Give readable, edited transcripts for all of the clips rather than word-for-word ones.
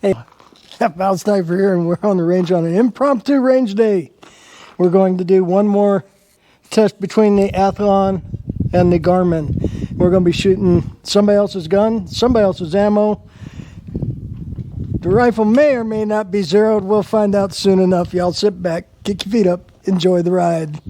Hey, Halfmilesniper here, and we're on the range on an impromptu range day. We're going to do one more test between the Athlon and the Garmin. We're going to be shooting somebody else's gun, somebody else's ammo. The rifle may or may not be zeroed. We'll find out soon enough. Y'all sit back, kick your feet up, enjoy the ride.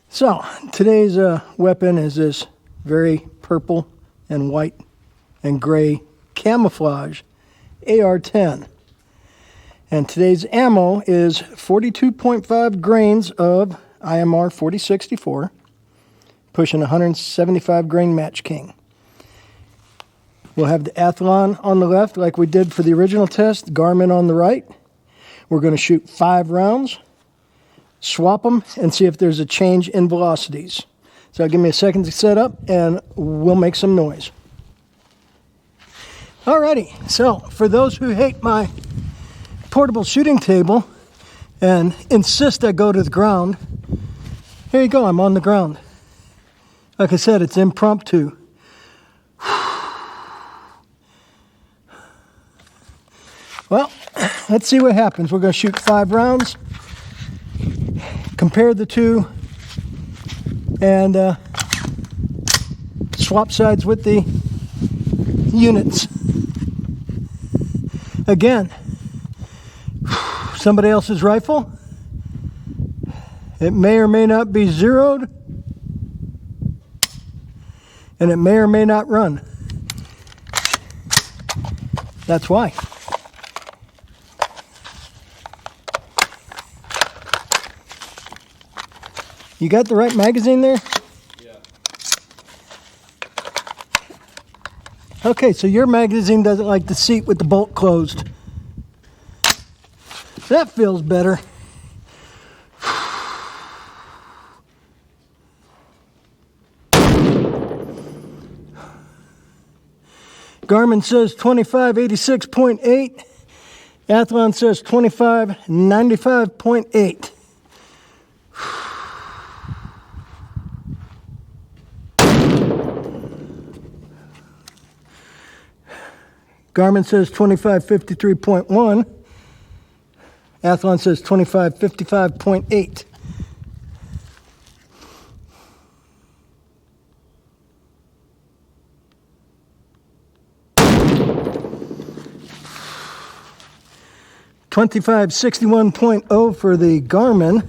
So, today's weapon is this very purple and white and gray camouflage AR-10. And today's ammo is 42.5 grains of IMR 4064, pushing 175 grain Match King. We'll have the Athlon on the left like we did for the original test, Garmin on the right. We're going to shoot 5 rounds. Swap them and see if there's a change in velocities. So give me a second to set up and we'll make some noise. Alrighty, so for those who hate my portable shooting table and insist I go to the ground, here you go, I'm on the ground. Like I said, it's impromptu. Well, let's see what happens. We're going to shoot 5 rounds. Compare the two and swap sides with the units. Again, somebody else's rifle. It may or may not be zeroed, and it may or may not run. That's why. You got the right magazine there? Yeah. Okay, so your magazine doesn't like the seat with the bolt closed. That feels better. Garmin says 2586.8. Athlon says 2595.8. Garmin says 2553.1. Athlon says 2555.8. $2561.0 for the Garmin,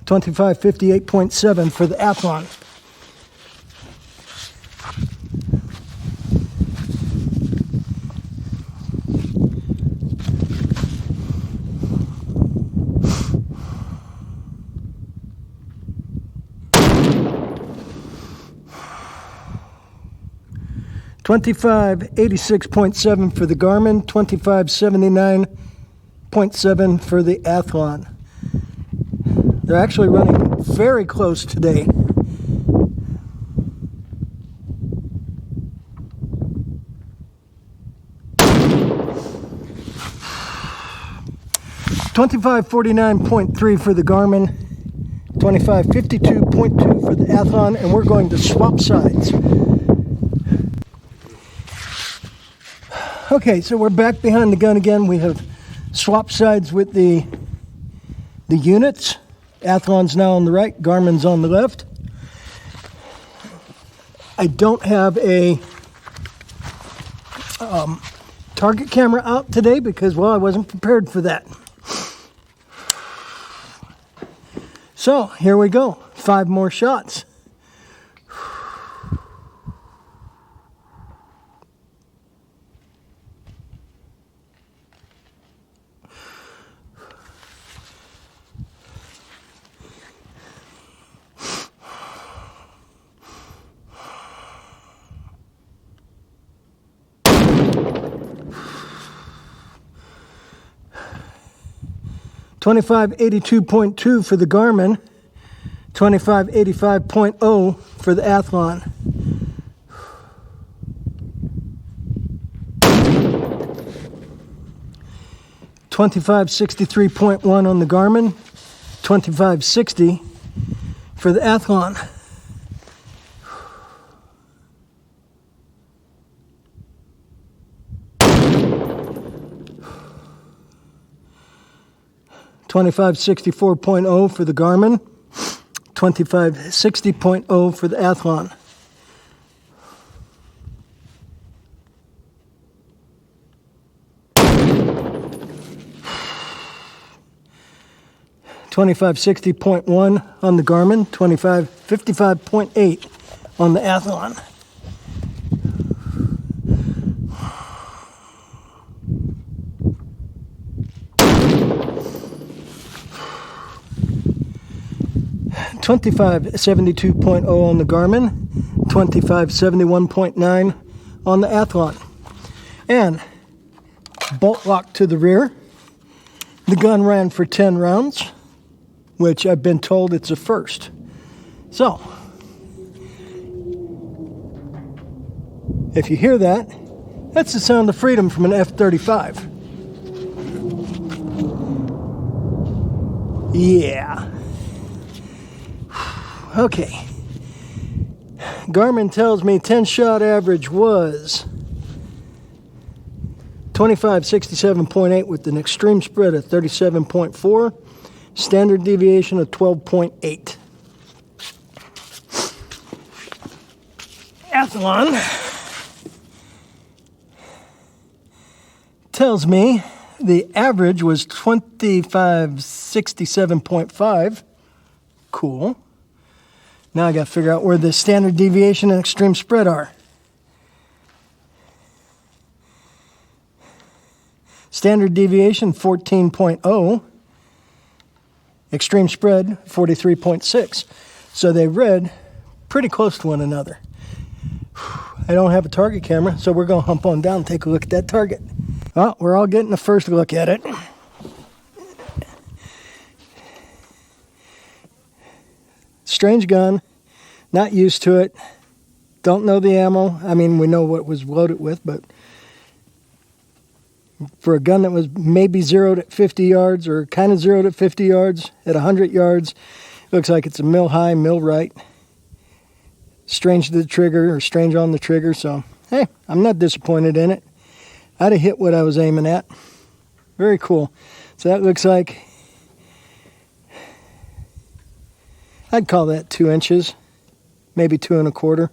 2558.7 for the Athlon. $2586.7 for the Garmin, $2579.7 for the Athlon. They're actually running very close today. $2549.3 for the Garmin, $2552.2 for the Athlon, and we're going to swap sides. Okay, so we're back behind the gun again. We have swapped sides with the units. Athlon's now on the right, Garmin's on the left. I don't have a target camera out today because, well, I wasn't prepared for that. So, here we go. 5 more shots. $2582.2 for the Garmin, $2585.0 for the Athlon. $25.63.1 on the Garmin, $25.60 for the Athlon. $25.64.0 for the Garmin, $25.60.0 for the Athlon. $25.60.1 on the Garmin, $25.55.8 on the Athlon. $25.72.0 on the Garmin, $25.71.9 on the Athlon. And bolt lock to the rear. The gun ran for 10 rounds, which I've been told it's a first. So, if you hear that, that's the sound of freedom from an F-35. Yeah. Okay. Garmin tells me 10-shot average was 25.67.8 with an extreme spread of 37.4, standard deviation of 12.8. Athlon tells me the average was 25.67.5. Cool. Now I got to figure out where the standard deviation and extreme spread are. Standard deviation 14.0, extreme spread 43.6. So they read pretty close to one another. I don't have a target camera, so we're going to hump on down and take a look at that target. Well, we're all getting a first look at it. Strange gun, not used to it, don't know the ammo. I mean, we know what it was loaded with, but for a gun that was maybe zeroed at 50 yards or kind of zeroed at 50 yards, at 100 yards, looks like it's a mil high, mil right. Strange to the trigger or strange on the trigger, so hey, I'm not disappointed in it. I'd have hit what I was aiming at. Very cool. So that looks like, I'd call that 2 inches, maybe 2 1/4.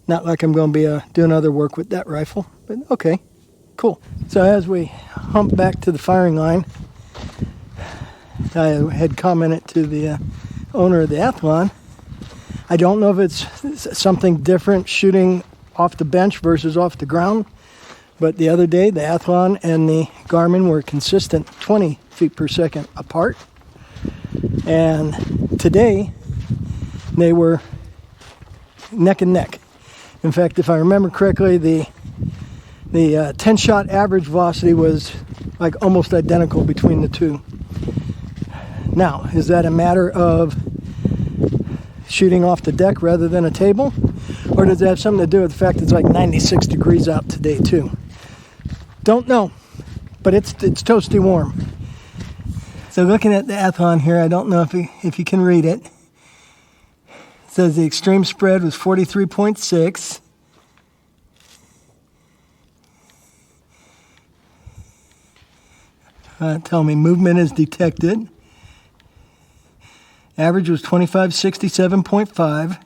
Not like I'm going to be doing other work with that rifle, but okay, cool. So as we hump back to the firing line, I had commented to the owner of the Athlon. I don't know if it's something different shooting off the bench versus off the ground, but the other day the Athlon and the Garmin were consistent 20 feet per second apart. And today, they were neck and neck. In fact, if I remember correctly, the 10-shot average velocity was like almost identical between the two. Now, is that a matter of shooting off the deck rather than a table? Or does it have something to do with the fact it's like 96 degrees out today too? Don't know, but it's toasty warm. So looking at the Athlon here, I don't know if you can read it. It says the extreme spread was 43.6. Tell me movement is detected. Average was 25.67.5.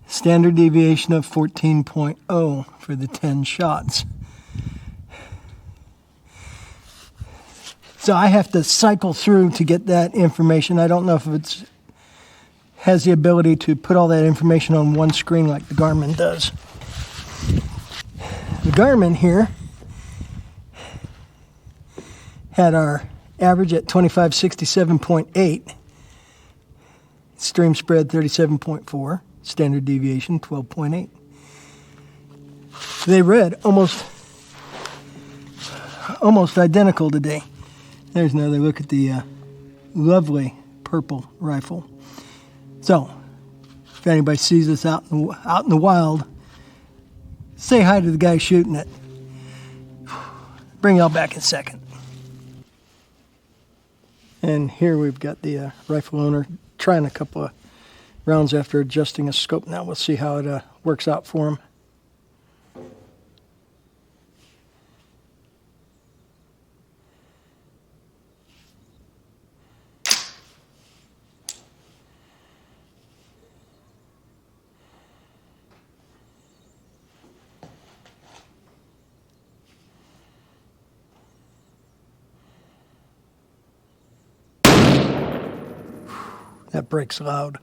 Standard deviation of 14.0 for the 10 shots. So I have to cycle through to get that information. I don't know if it has the ability to put all that information on one screen like the Garmin does. The Garmin here had our average at 25.67.8, extreme spread 37.4, standard deviation 12.8. They read almost identical today. There's another look at the lovely purple rifle. So, if anybody sees this out in the wild, say hi to the guy shooting it. Bring y'all back in a second. And here we've got the rifle owner trying a couple of rounds after adjusting a scope. Now we'll see how it works out for him. That breaks loud.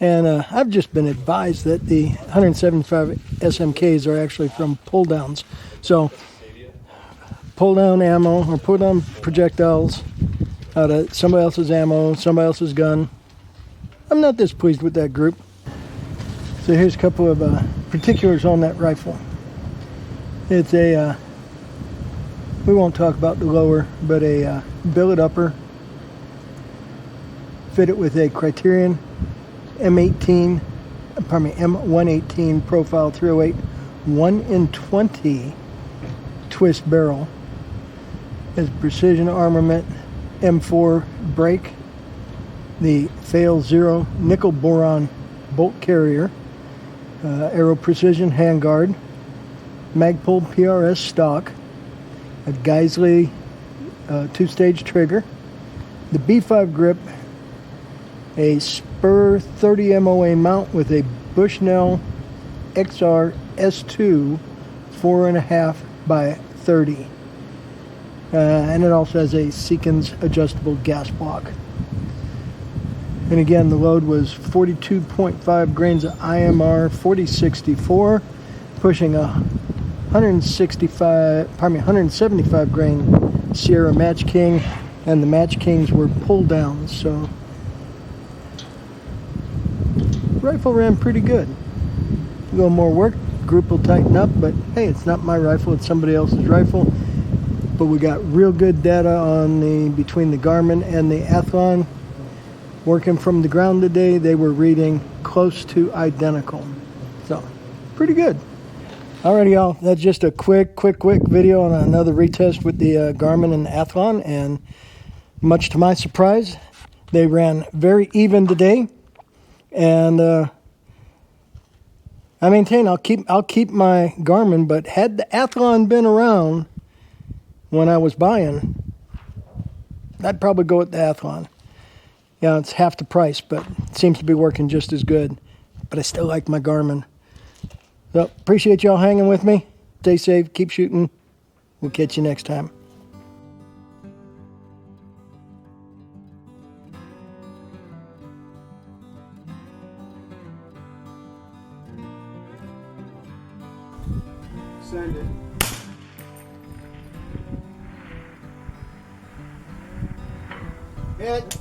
And I've just been advised that the 175 SMKs are actually from pull downs. So pull down ammo or pull down projectiles out of somebody else's ammo, somebody else's gun. I'm not displeased with that group. So here's a couple of particulars on that rifle. It's a, we won't talk about the lower, but a billet upper fitted with a Criterion M118 profile 308 1 in 20 twist barrel. Has precision armament M4 brake, the Fail Zero nickel boron bolt carrier, Aero Precision handguard, Magpul PRS stock, a Geisley 2-stage trigger, the B5 grip, a Spur 30 MOA mount with a Bushnell XR S2 4.5 by 30. And it also has a Seekins adjustable gas block. And again, the load was 42.5 grains of IMR 4064, pushing a 175 grain Sierra Match King, and the Match Kings were pull downs, so rifle ran pretty good. A little more work, group will tighten up, but hey, it's not my rifle, it's somebody else's rifle. But we got real good data on between the Garmin and the Athlon. Working from the ground today, they were reading close to identical. So, pretty good. Alrighty, y'all, that's just a quick video on another retest with the Garmin and the Athlon, and much to my surprise, they ran very even today. And I maintain I'll keep my Garmin, but had the Athlon been around when I was buying, I'd probably go with the Athlon. Yeah, it's half the price, but it seems to be working just as good. But I still like my Garmin. So appreciate y'all hanging with me. Stay safe, keep shooting. We'll catch you next time. Send it. Hit.